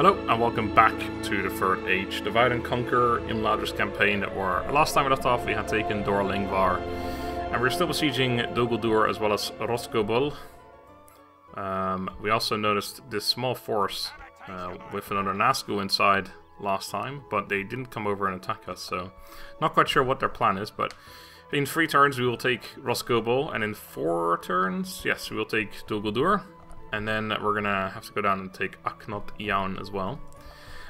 Hello and welcome back to the Third Age Divide and Conquer Imladris campaign, where last time we left off we had taken Dor Lingvar and we're still besieging Dol Guldur as well as Rosgobul. We also noticed this small force with another Nazgûl inside last time, but they didn't come over and attack us, so not quite sure what their plan is. But in 3 turns we will take Rosgobul, and in 4 turns, yes, we will take Dol Guldur. And then we're gonna have to go down and take Aknot Iaun as well.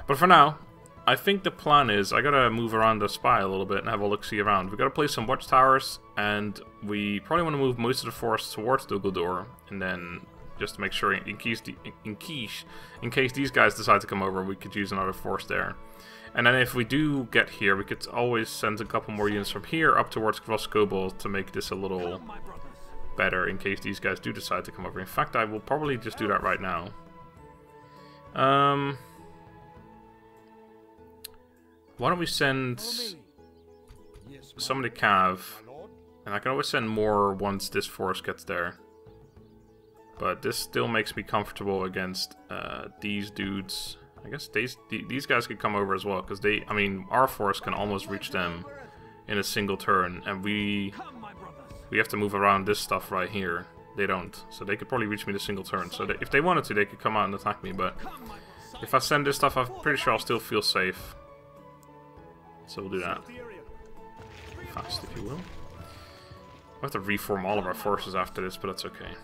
But for now, I think the plan is I gotta move around the spy a little bit and have a look-see around. We gotta place some watchtowers, and we probably want to move most of the force towards Dol Guldur, and then just to make sure in case these guys decide to come over, we could use another force there. And then if we do get here, we could always send a couple more units from here up towards Rosgobul to make this a little better in case these guys do decide to come over. In fact, I will probably just do that right now. Why don't we send some of the cav, and I can always send more once this force gets there. But this still makes me comfortable against these dudes. I guess these guys could come over as well, because I mean, our force can almost reach them in a single turn, and we have to move around this stuff right here. They don't, so they could probably reach me in a single turn. So if they wanted to, they could come out and attack me, but if I send this stuff, I'm pretty sure I'll still feel safe. So we'll do that. Fast, if you will. We'll have to reform all of our forces after this, but that's okay.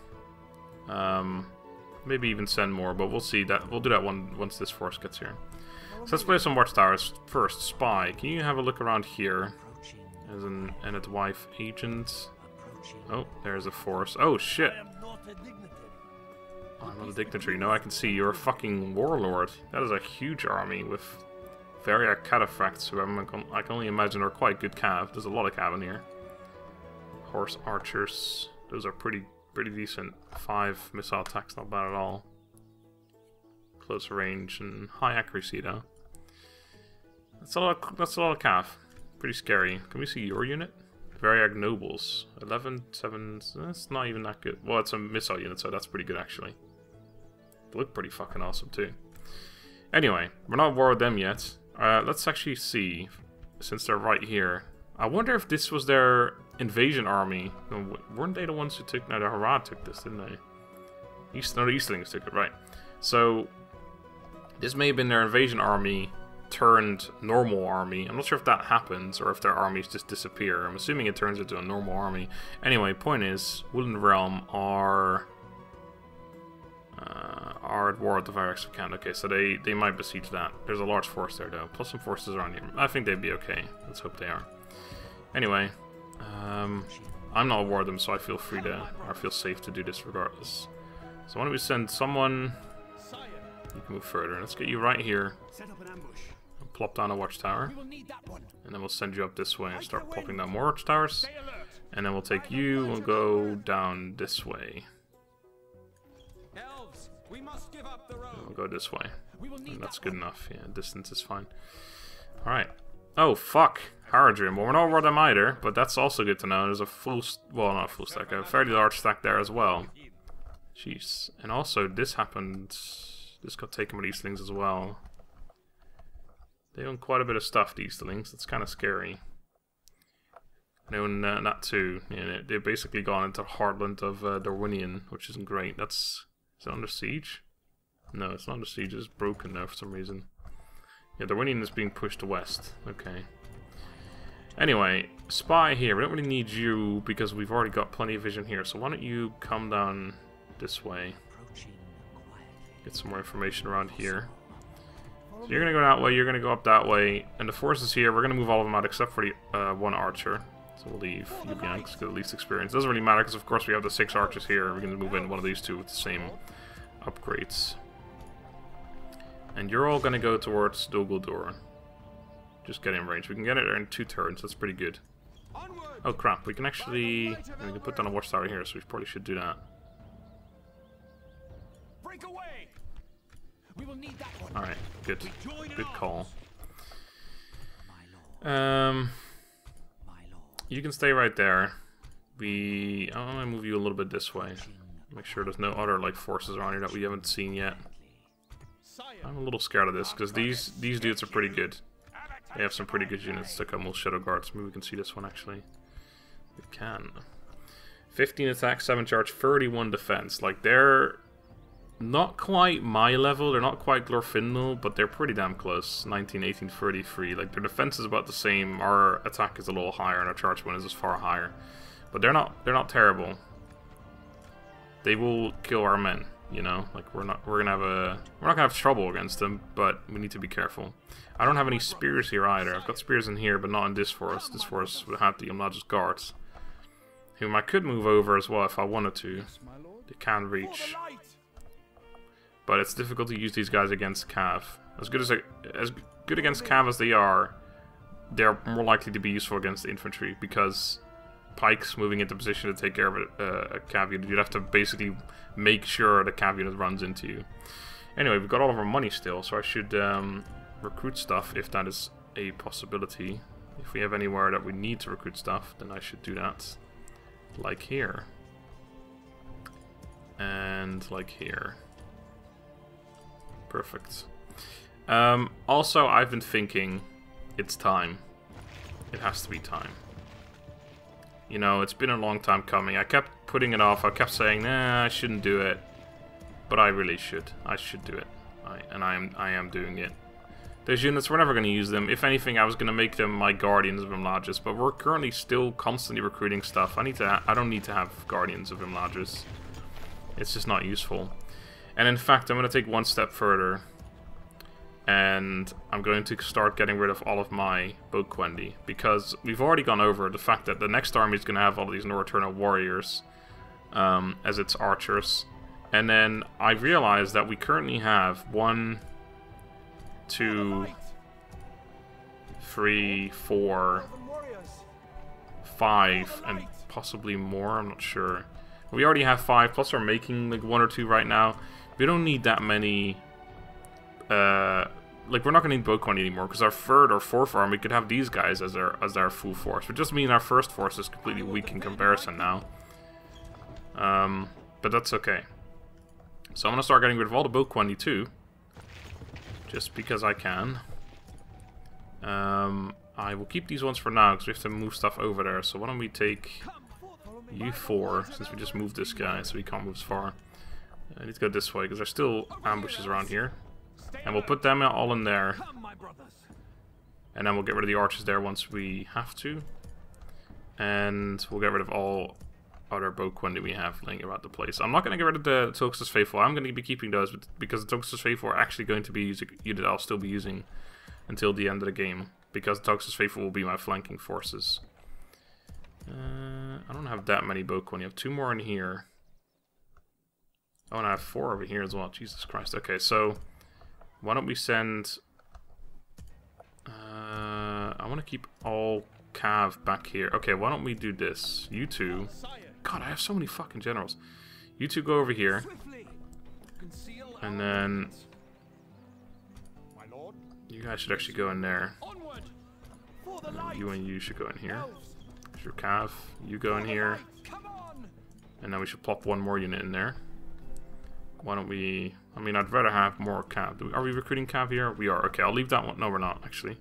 Maybe even send more, but we'll see. We'll do that once this force gets here. So let's play some watchtowers. First, spy. Can you have a look around here? As an Enid wife agent. Oh, there's a force. Oh shit! Oh, I'm not a dignitary. No, I can see you're a fucking warlord. That is a huge army with various cataphracts, who I can only imagine are quite good cav. There's a lot of cav in here. Horse archers. Those are pretty decent. 5 missile attacks, not bad at all. Close range and high accuracy though. That's a lot of cav. Pretty scary. Can we see your unit? Variag Nobles. 11, 7. That's not even that good. Well, it's a missile unit, so that's pretty good actually. They look pretty fucking awesome too. Anyway, we're not at war with them yet. Let's actually see, since they're right here. I wonder if this was their invasion army. No, weren't they the ones who took... No, the Harad took this, didn't they? The Eastlings took it, right. So, this may have been their invasion army turned normal army. I'm not sure if that happens, or if their armies just disappear. I'm assuming it turns into a normal army. Anyway, point is, Woodland Realm are at war with the Varix of Kand. Okay, so they might besiege that. There's a large force there, though. Plus some forces around here. I think they'd be okay. Let's hope they are. Anyway, I'm not at war with them, so I feel free to, or feel safe to do this regardless. So why don't we send someone... You can move further. Let's get you right here. Plop down a watchtower. And then we'll send you up this way and start plopping down more watchtowers. And then we'll take you and go down this way. We'll go this way. And that's good enough. Yeah, distance is fine. Alright. Oh, fuck. Haradrim. Well, we're not over them either, but that's also good to know. There's a full... Well, not a full stack. A fairly large stack there as well. Jeez. And also, this happened... This got taken by the Eastlings as well. They own quite a bit of stuff, the Eastlings. That's kind of scary. They own that too. Yeah, they've basically gone into the heartland of Dorwinion, which isn't great. Is it under siege? No, it's not under siege. It's broken now for some reason. Yeah, Dorwinion is being pushed to west. Okay. Anyway, spy here. We don't really need you because we've already got plenty of vision here. So why don't you come down this way? Get some more information around here. So you're going to go that way, you're going to go up that way, and the forces here, we're going to move all of them out except for the one archer. So we'll leave you Yanks, get the least experience. Doesn't really matter because of course we have the 6 archers here. We're going to move in one of these 2 with the same upgrades. And you're all going to go towards Dol Guldur. Just get in range. We can get it there in 2 turns, that's pretty good. Oh crap, we can actually... we can put down a watchtower here, so we probably should do that. Alright, good. Good call. You can stay right there. I'm gonna move you a little bit this way. Make sure there's no other like forces around here that we haven't seen yet. I'm a little scared of this, because these dudes are pretty good. They have some pretty good units to come with Shadow Guards. Maybe we can see this one, actually. We can. 15 attack, 7 charge, 31 defense. Like, they're not quite my level. They're not quite Glorfindel, but they're pretty damn close. 19, 18, 33. Like, their defense is about the same. Our attack is a little higher, and our charge bonus is far higher. But they're not terrible. They will kill our men, you know? Like, we're not gonna have trouble against them, but we need to be careful. I don't have any spears here either. I've got spears in here, but not in this forest. This forest would have the Imladris guards, whom I could move over as well if I wanted to. They can reach, but it's difficult to use these guys against Cav. As good against Cav as they are, they're more likely to be useful against the infantry, because pikes moving into position to take care of a Cav unit, you'd have to basically make sure the Cav unit runs into you. Anyway, we've got all of our money still, so I should recruit stuff if that is a possibility. If we have anywhere that we need to recruit stuff, then I should do that. Like here. And like here. Perfect. Also, I've been thinking, it's time. It has to be time. You know, it's been a long time coming. I kept putting it off. I kept saying, nah, I shouldn't do it. But I really should. I should do it. I am doing it. Those units, we're never going to use them. If anything, I was going to make them my Guardians of Imladris, but we're currently still constantly recruiting stuff. I don't need to have Guardians of Imladris. It's just not useful. And in fact, I'm going to take one step further. And I'm going to start getting rid of all of my Boquendi, because we've already gone over the fact that the next army is going to have all of these Nocturnal Warriors as its archers. And then I realized that we currently have 1, 2, 3, 4, 5, and possibly more, I'm not sure. We already have 5, plus we're making like 1 or 2 right now. We don't need that many, like, we're not going to need Boquendi anymore, because our 3rd or 4th army could have these guys as our full force. Which just means our first force is completely weak in comparison now. But that's okay. So I'm going to start getting rid of all the Boquendi too. Just because I can. I will keep these ones for now, because we have to move stuff over there. So why don't we take you 4, since we just moved this guy, so he can't move as far. I need to go this way, because there's still ambushes around here. And we'll put them all in there. And then we'll get rid of the archers there once we have to. And we'll get rid of all other Boquendi we have laying around the place. I'm not going to get rid of the Toxus Faithful. I'm going to be keeping those, because the Toxus Faithful are actually going to be a unit I'll still be using until the end of the game. Because the Toxus Faithful will be my flanking forces. I don't have that many Boquendi. I have 2 more in here. Oh, and I have 4 over here as well. Jesus Christ. Okay, so why don't we send... I want to keep all Cav back here. Okay, why don't we do this? You 2... God, I have so many fucking generals. You 2 go over here. And then... you guys should actually go in there. You and you should go in here. Your Cav, you go in here. And then we should plop 1 more unit in there. Why don't we... I mean, I'd rather have more Cav. Are we recruiting Cav here? We are. Okay, I'll leave that one. No, we're not, actually.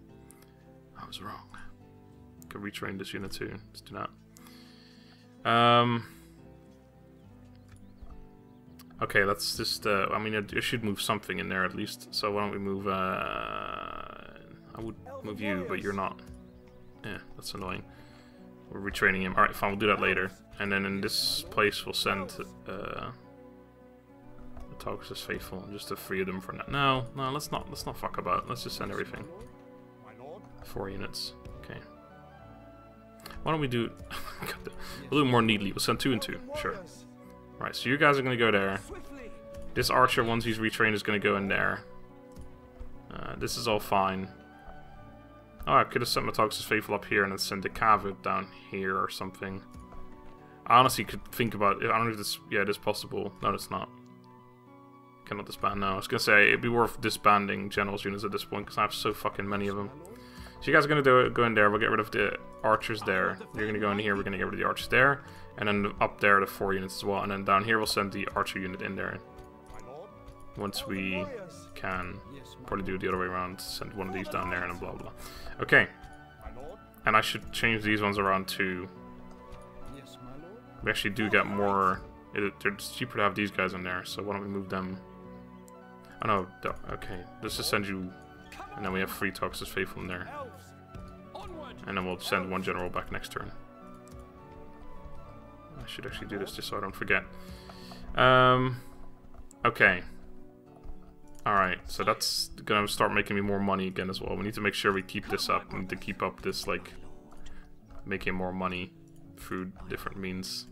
I was wrong. Could retrain this unit too. Let's do that. Okay, let's just... I mean, I should move something in there at least. So why don't we move... I would move you, but you're not. Yeah, that's annoying. We're retraining him. Alright, fine, we'll do that later. And then in this place, we'll send... the Toxus Faithful, just to free them for now. No, let's not fuck about. Let's just send everything. 4 units. Okay. Why don't we do... we'll do it more neatly. We'll send 2 and 2. Sure. Right, so you guys are going to go there. This archer, once he's retrained, is going to go in there. This is all fine. Oh, I could have sent my Toxus Faithful up here and then send the Cav down here or something. I honestly could think about it. I don't know if this... yeah, it is possible. No, it's not. Cannot disband now. I was going to say, it'd be worth disbanding generals units at this point, because I have so fucking many of them. So you guys are going to go in there. We'll get rid of the archers there. You're going to go in here. We're going to get rid of the archers there. And then up there, the 4 units as well. And then down here, we'll send the archer unit in there. once we can. Probably do it the other way around, send one of these down there and then blah blah. Okay. And I should change these ones around too. We actually do get more... They're cheaper to have these guys in there, so why don't we move them... Oh no, okay. Let's just send you... And then we have 3 Toxus Faithful in there. And then we'll send 1 general back next turn. I should actually do this just so I don't forget. Okay. Alright, so that's gonna start making me more money again as well. We need to make sure we keep this up. We need to keep up this, like, making more money through different means.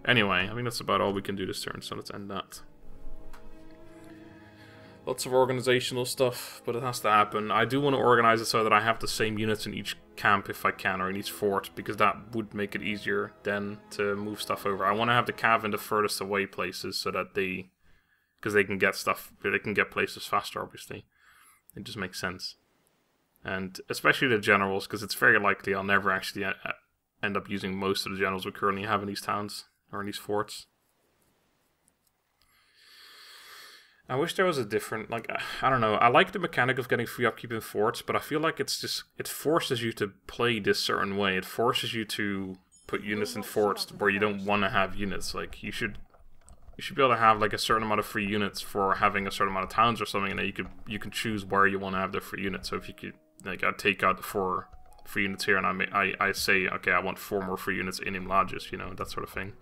Anyway, I think that's about all we can do this turn, so let's end that. Lots of organizational stuff, but it has to happen. I do want to organize it so that I have the same units in each camp if I can, or in each fort, because that would make it easier then to move stuff over. I want to have the cav in the furthest away places so that they... Because they can get stuff, they can get places faster, obviously. It just makes sense. And especially the generals, because it's very likely I'll never actually end up using most of the generals we currently have in these towns, or in these forts. I wish there was a different, like, I don't know, I like the mechanic of getting free upkeep in forts, but I feel like it's just, it forces you to play this certain way. It forces you to put units in forts where you don't want to have units. Like, you should be able to have like a certain amount of free units for having a certain amount of towns or something, and then you can choose where you want to have the free units. So if you could, like, I take out the 4 free units here, and I say, okay, I want 4 more free units in Imladris, you know, that sort of thing.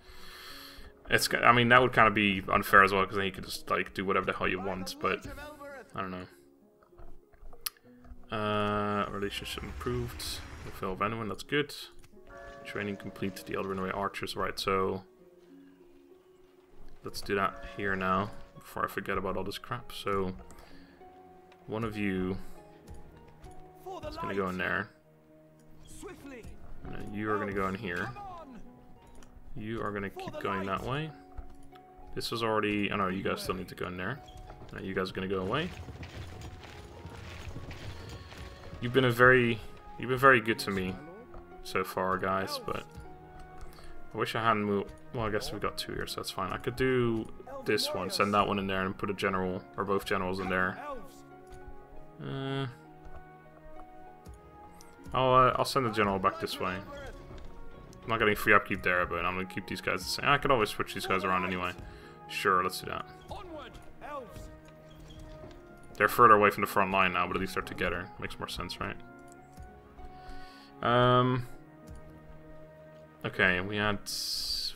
I mean, that would kind of be unfair as well, because then you could just, like, do whatever the hell you want, but I don't know. Relationship improved. Fulfill Venom, that's good. Training complete, the Elder Runaway Archers, right, so let's do that here now, before I forget about all this crap. So, one of you is going to go in there, and then you are going to go in here. You are going to keep going that way. This was already... Oh no, you guys still need to go in there. Now you guys are going to go away. You've been very good to me so far, guys, but I wish I hadn't moved... Well, I guess we got 2 here, so that's fine. I could do this one, send that one in there, and put a general, or both generals in there. I'll send the general back this way. I'm not getting free upkeep there, but I'm going to keep these guys the same. I could always switch these guys around anyway. Sure, let's do that. They're further away from the front line now, but at least they're together. Makes more sense, right? Okay, we had...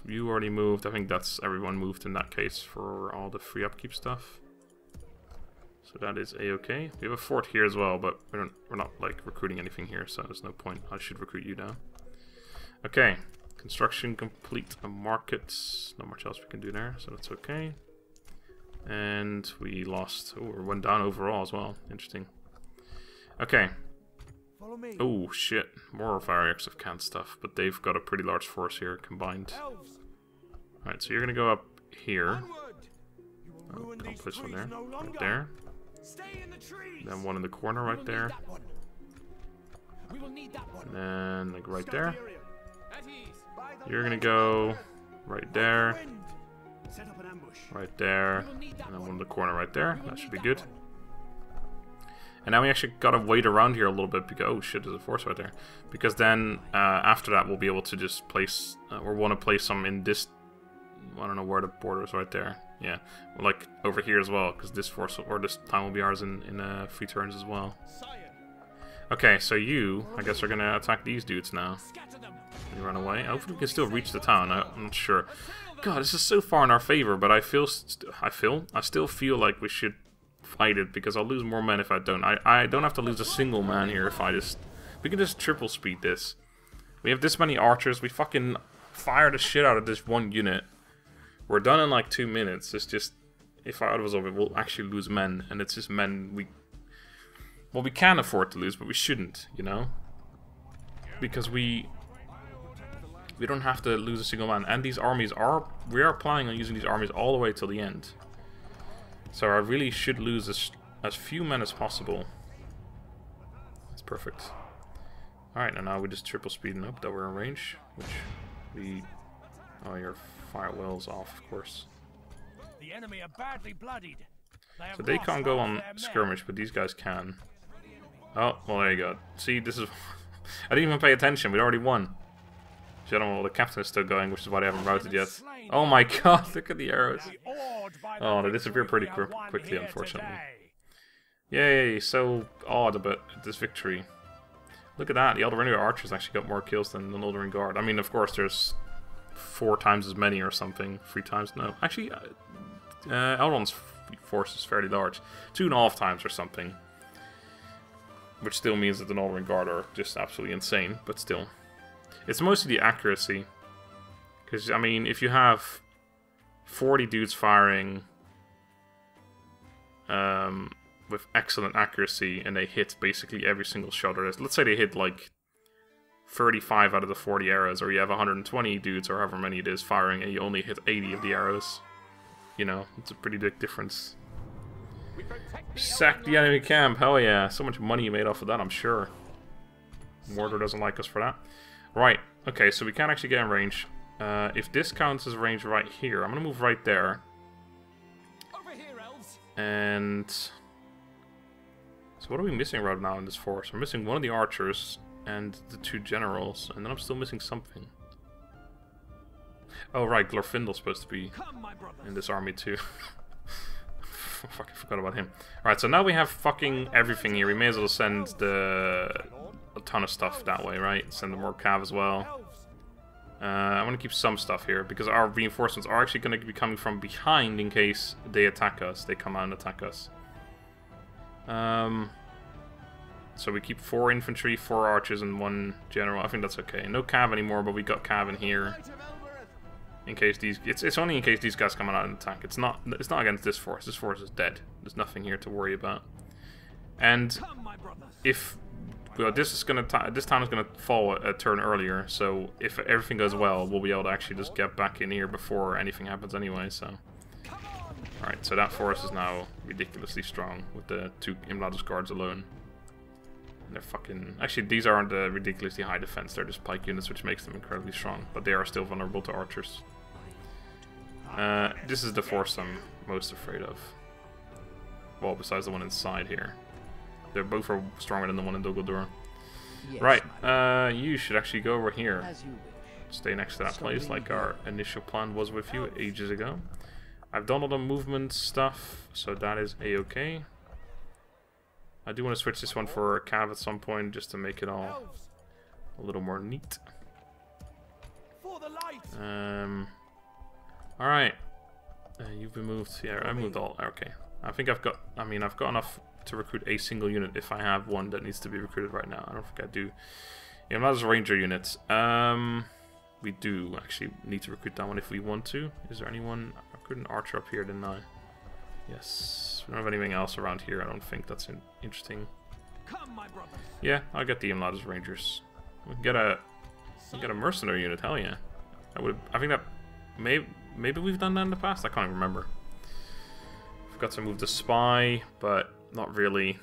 You already moved. I think that's everyone moved in that case for all the free upkeep stuff. So that is a-okay. We have a fort here as well, but we're not like recruiting anything here, so there's no point. I should recruit you now. Okay, construction complete. A market. Not much else we can do there, so that's okay. And we lost. Oh, we went down overall as well. Interesting. Okay. Oh shit, more of our Orcs of Gundabad stuff, but they've got a pretty large force here combined. Alright, so you're gonna go up here. Oh, I'll place one there. Right there. Then one in the corner right there. And then like right there. You're gonna go right there. Right there. And then one in the corner right there. That should be good. And now we actually gotta wait around here a little bit because, oh shit, there's a force right there. Because then, after that, we'll be able to just place, or want to place some in this, I don't know where the border is right there. Yeah, like over here as well, because this force, or this time will be ours in 3 turns as well. Okay, so you, I guess, are gonna attack these dudes now. You run away. Hopefully we can still reach the town, I'm not sure. God, this is so far in our favor, but I still feel like we should fight it, because I'll lose more men if I don't. I don't have to lose a single man here if I just... We can just triple speed this. We have this many archers, we fucking fire the shit out of this one unit. We're done in like 2 minutes. It's just... If I was over, we'll actually lose men, and it's just men we... Well, we can afford to lose, but we shouldn't, you know? Because we don't have to lose a single man, and these armies are... We are planning on using these armies all the way till the end. So I really should lose as few men as possible. That's perfect. Alright, and now we just triple speeding up that we're in range. Which we... Oh, your firewall's off, of course. The enemy are badly bloodied. So they can't go on skirmish, but these guys can. Oh, well there you go. See, this is... I didn't even pay attention, we'd already won. General, the captain is still going, which is why they haven't routed yet. Oh my god, look at the arrows. Oh, they disappear pretty quickly, unfortunately. Yay, so odd about this victory. Look at that, the Eldorino archers actually got more kills than the Northern Guard. I mean, of course, there's 4 times as many or something. 3 times? No. Actually, Elrond's force is fairly large. 2.5 times or something. Which still means that the Northern Guard are just absolutely insane, but still. It's mostly the accuracy. Because, I mean, if you have 40 dudes firing with excellent accuracy and they hit basically every single shot, or let's say they hit like 35 out of the 40 arrows, or you have 120 dudes or however many it is firing and you only hit 80 of the arrows. You know, it's a pretty big difference. Sack the enemy camp, hell yeah. So much money you made off of that, I'm sure. Mordor doesn't like us for that. Right, okay, so we can't actually get in range. If this counts as range right here, I'm gonna move right there. Over here, elves. And... so what are we missing right now in this force? We're missing one of the archers and the 2 generals, and then I'm still missing something. Oh right, Glorfindel's supposed to be in this army too. Fuck, I forgot about him. Alright, so now we have fucking everything here. We may as well send a ton of stuff that way, right? Send the more cav as well. I want to keep some stuff here, because our reinforcements are actually going to be coming from behind in case they attack us. They come out and attack us. So we keep 4 infantry, 4 archers, and 1 general. I think that's okay. No cav anymore, but we got cav in here. In case these, it's only in case these guys come out and attack. It's not against this force. This force is dead. There's nothing here to worry about. And if well, this town is gonna fall a turn earlier. So if everything goes well, we'll be able to actually just get back in here before anything happens anyway. So, all right. So that force is now ridiculously strong with the 2 Imladris guards alone. They're fucking... actually, these aren't the ridiculously high defense. They're just pike units, which makes them incredibly strong. But they are still vulnerable to archers. This is the force I'm most afraid of. Well, besides the one inside here. They're both are stronger than the one in Dol Guldur. Yes, right, you should actually go over here. Stay next to that place like our initial plan was with you ages ago. I've done all the movement stuff, so that is a-okay. I do want to switch this one for a cav at some point, just to make it all a little more neat. Alright. You've been moved. Yeah, I moved all. Okay. I think I've got... I mean, I've got enough to recruit a single unit if I have one that needs to be recruited right now. I don't think I do. Yeah, not as a ranger unit. We do actually need to recruit that one if we want to. Is there anyone... I recruit an archer up here, didn't I? Yes. We don't have anything else around here. I don't think that's interesting. Yeah, I'll get the Imladris Rangers. We can get a mercenary unit. Hell yeah! I think that maybe we've done that in the past. I can't even remember. Forgot to move the spy, but not really.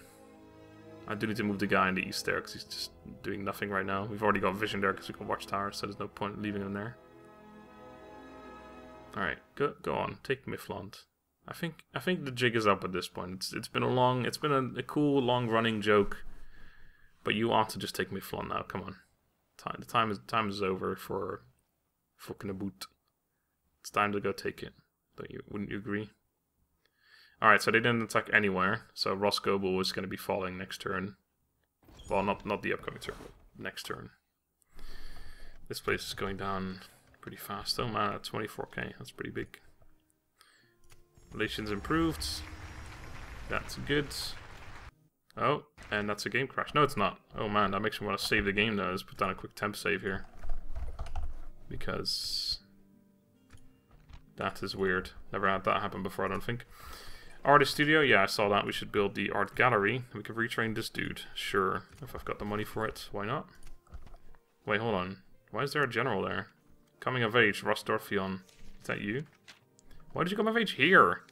I do need to move the guy in the east there because he's just doing nothing right now. We've already got vision there because we got watchtower, so there's no point in leaving him there. All right, go on. Take Mifflont. I think the jig is up at this point. It's been a cool long running joke, but you ought to just take Mifflon now. Come on, the time is over for fucking a boot. It's time to go take it. Wouldn't you agree? All right, so they didn't attack anywhere. So Roscoble is going to be falling next turn. Well, not the upcoming turn, but next turn. This place is going down pretty fast. Oh man, at 24k, that's pretty big. Relations improved. That's good. Oh, and that's a game crash. No, it's not. Oh man, that makes me want to save the game now. Let's put down a quick temp save here. Because that is weird. Never had that happen before, I don't think. Artist studio, yeah, I saw that. We should build the art gallery. We can retrain this dude. Sure, if I've got the money for it. Why not? Wait, hold on. Why is there a general there? Coming of age, Rostorfion. Is that you? Why did you come of age here?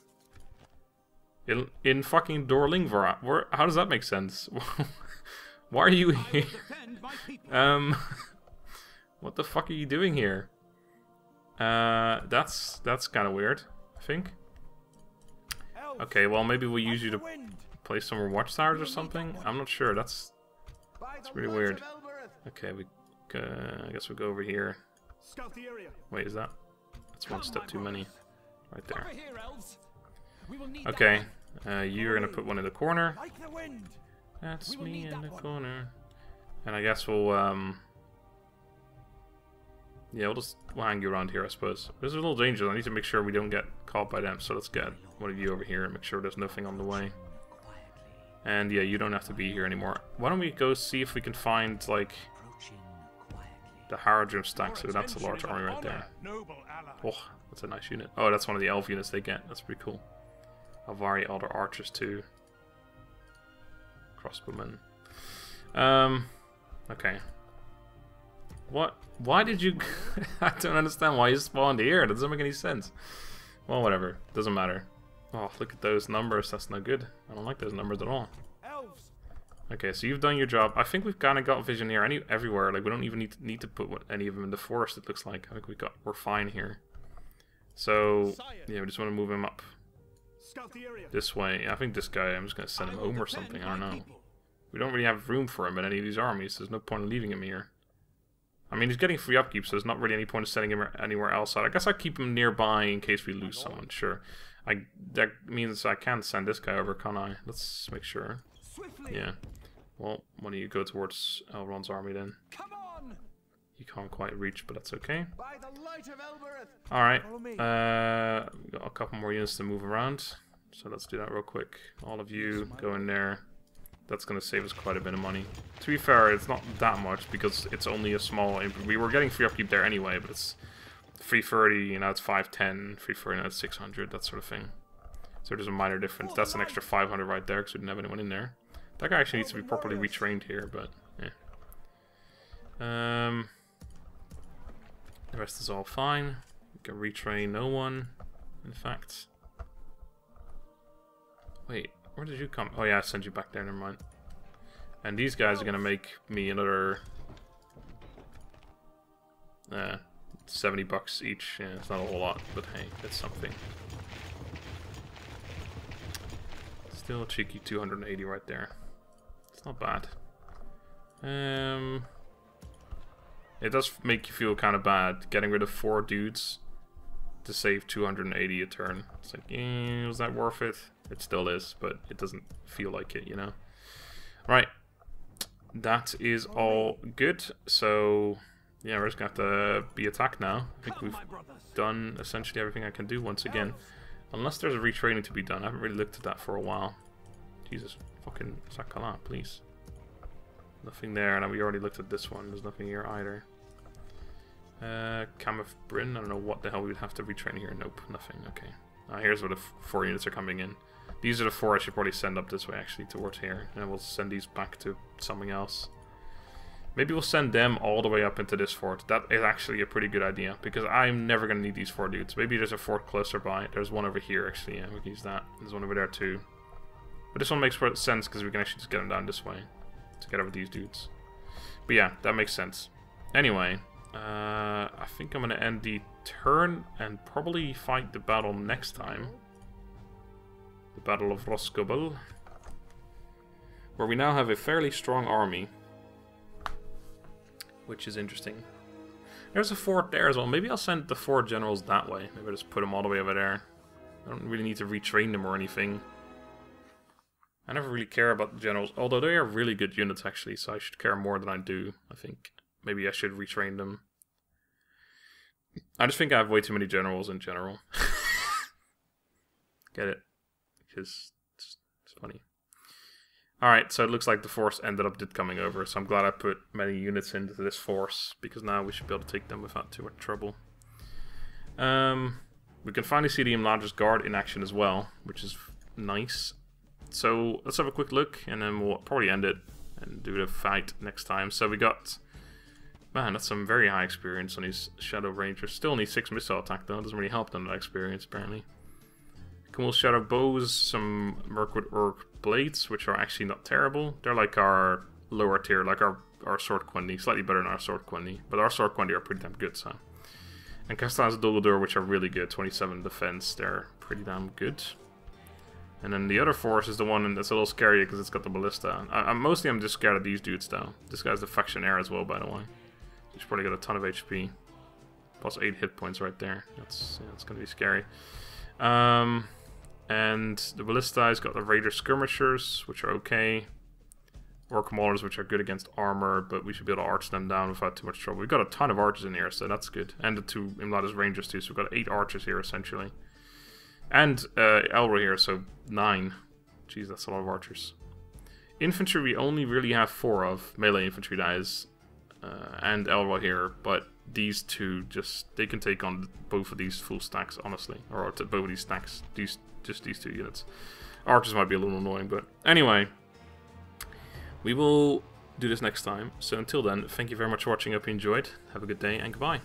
In fucking Dorlingvar? How does that make sense? Why are you here? What the fuck are you doing here? That's kind of weird, I think. Okay, well maybe we'll use you to play some more watchtowers or something. I'm not sure. That's really weird. Okay, I guess we'll go over here. Wait, is that? That's one step too many. Right there. Okay, you're gonna put one in the corner. That's me in the corner. And I guess we'll yeah, we'll hang you around here, I suppose. This is a little dangerous. I need to make sure we don't get caught by them. So let's get one of you over here and make sure there's nothing on the way. And yeah, you don't have to be here anymore. Why don't we go see if we can find like the Harad stack? So that's a large army right there. Oh, that's a nice unit. Oh, that's one of the elf units they get. That's pretty cool. Alvari, other archers too. Crossbowmen. Okay. What? Why did you... I don't understand why you spawned here. That doesn't make any sense. Well, whatever. Doesn't matter. Oh, look at those numbers. That's not good. I don't like those numbers at all. Okay, so you've done your job. I think we've kind of got vision here everywhere. Like, we don't even need to put any of them in the forest, it looks like. I think we're fine here. So, yeah, we just want to move him up this way. I think this guy, I'm just going to send him home or something. I don't know. We don't really have room for him in any of these armies. So there's no point in leaving him here. I mean, he's getting free upkeep, so there's not really any point in sending him anywhere else. I guess I'll keep him nearby in case we lose someone, sure. That means I can send this guy over, can't I? Let's make sure. Yeah. Well, why don't you go towards Elrond's army then? You can't quite reach, but that's okay. Alright. We got a couple more units to move around. So let's do that real quick. All of you go in there. That's going to save us quite a bit of money. To be fair, it's not that much because it's only a small... We were getting free upkeep there anyway, but it's 330, you know, it's 510, 340, now it's 600, that sort of thing. So there's a minor difference. That's an extra 500 right there because we didn't have anyone in there. That guy actually needs to be properly retrained here, but yeah. The rest is all fine. We can retrain no one, in fact. Wait, where did you come? Oh yeah, I sent you back there, never mind. And these guys are gonna make me another 70 bucks each. Yeah, it's not a whole lot, but hey, that's something. Still a cheeky 280 right there. It's not bad. It does make you feel kind of bad getting rid of 4 dudes to save 280 a turn. It's like, was that worth it? It still is, but it doesn't feel like it, you know. Right, that is all good. So yeah, we're just gonna have to be attacked now. I think we've done essentially everything I can do once again, unless there's a retraining to be done. I haven't really looked at that for a while. Jesus, fucking Sakala, please. Nothing there. Now we already looked at this one. There's nothing here either. Camif Bryn. I don't know what the hell we would have to retrain here. Nope, nothing. Okay. Here's where the 4 units are coming in. These are the 4 I should probably send up this way, actually, towards here. And we'll send these back to something else. Maybe we'll send them all the way up into this fort. That is actually a pretty good idea, because I'm never going to need these 4 dudes. Maybe there's a fort closer by. There's one over here, actually. Yeah, we can use that. There's one over there, too. But this one makes sense, because we can actually just get them down this way to get over these dudes. But yeah, that makes sense. Anyway, I think I'm going to end the turn and probably fight the battle next time. The Battle of Rosgobel, where we now have a fairly strong army, which is interesting. There's a fort there as well. Maybe I'll send the 4 generals that way. Maybe I'll just put them all the way over there. I don't really need to retrain them or anything. I never really care about the generals, although they are really good units actually, so I should care more than I do, I think. Maybe I should retrain them. I just think I have way too many generals in general. Get it? Because it's funny. Alright, so it looks like the force ended up coming over, so I'm glad I put many units into this force, because now we should be able to take them without too much trouble. We can finally see the Imladris Guard in action as well, which is nice. So let's have a quick look, and then we'll probably end it and do the fight next time. So we got... Man, that's some very high experience on these Shadow Rangers. Still need 6 missile attack though, doesn't really help them that experience apparently. Cool Shadow Bows, some Mirkwood Orc Blades, which are actually not terrible. They're like our lower tier, like our Sword Quendi, slightly better than our Sword Quendi. But our Sword Quendi are pretty damn good, so. And Castan's Dulguldur, which are really good, 27 defense, they're pretty damn good. And then the other force is the one that's a little scarier because it's got the ballista. Mostly I'm just scared of these dudes though. This guy's the factionaire as well, by the way. He's probably got a ton of HP. Plus 8 hit points right there. That's gonna be scary. And the ballista's got the raider skirmishers, which are okay. Orc maulers, which are good against armor, but we should be able to arch them down without too much trouble. We've got a ton of archers in here, so that's good. And the 2 Imladris rangers too, so we've got 8 archers here essentially. And Elro here, so 9. Jeez, that's a lot of archers. Infantry we only really have 4 of. Melee infantry, that is. And Elro here, but these 2 they can take on both of these full stacks, honestly. Or both of these stacks, just these 2 units. Archers might be a little annoying, but anyway. We will do this next time. So until then, thank you very much for watching. I hope you enjoyed. Have a good day and goodbye.